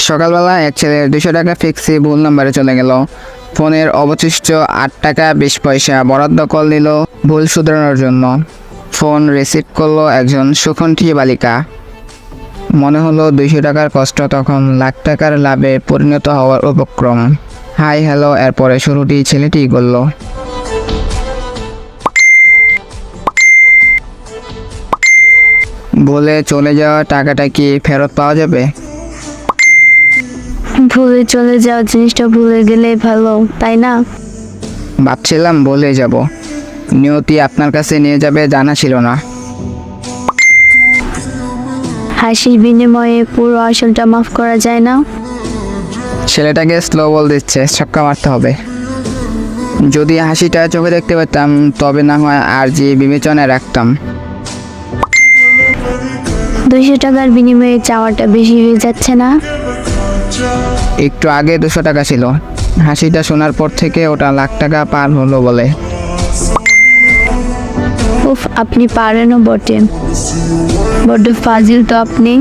সকালবেলা এক ছেলের 200 টাকা ফিক্সি ভুল নাম্বারে চলে গেল। ফোনের অবশিষ্ট 8 টাকা 20 পয়সা বরাদ্দ কল দিল ভুল শুধরানোর জন্য। ফোন রিসিভ করলো একজন সুকণ্ঠী বালিকা। মনে হলো 200 টাকার কষ্ট তখন লাখ টাকার লাভে পরিণত হওয়ার উপক্রম। হাই হ্যালো এরপরে শুরুটি ছেলেটি করল। বলে চলে যাওয়া টাকাটা কি ফেরত পাওয়া যাবে? ভুলে চলে যাওয়া জিনিসটা ভুলে গেলেই ভালো, তাই না? ভাবছিলাম বলে যাব, নিয়তি আপনার কাছে নিয়ে যাবে জানা ছিল না। হাসির বিনিময়ে পুরো আসলটা মাফ করা যায় না। ছেলেটাকে স্লো বল দিচ্ছে, ছক্কা মারতে হবে। যদি হাসিটা চোখে দেখতে পেতাম তবে না হয় আর যে বিবেচনায় রাখতাম। 200 টাকার বিনিময়ে চাওয়াটা বেশি হয়ে যাচ্ছে না? একটু আগে 200 টাকা ছিল, হাসিটা শোনার পর থেকে ওটা লাখ টাকা পার হলো বলে। উফ, আপনি পারেনও বটে, বড্ড ফাজিল তো আপনি।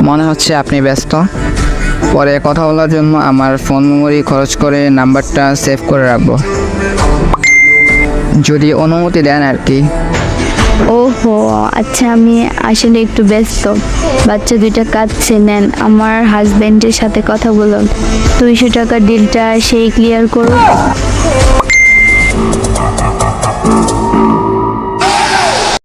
মনে হচ্ছে আপনি ব্যস্ত। পরে কথা বলার জন্য আমার ফোন মেমোরি খরচ করে নাম্বারটা সেভ করে রাখবো, যদি অনুমতি দেন আর কি। ওহো আচ্ছা, আমি আসলে একটু ব্যস্ত। বাচ্চা দুইটা কাঁদছে, নেন আমার হাজবেন্ডের সাথে কথা বলুন। 200 টাকার ডিলটা সেই ক্লিয়ার করুন।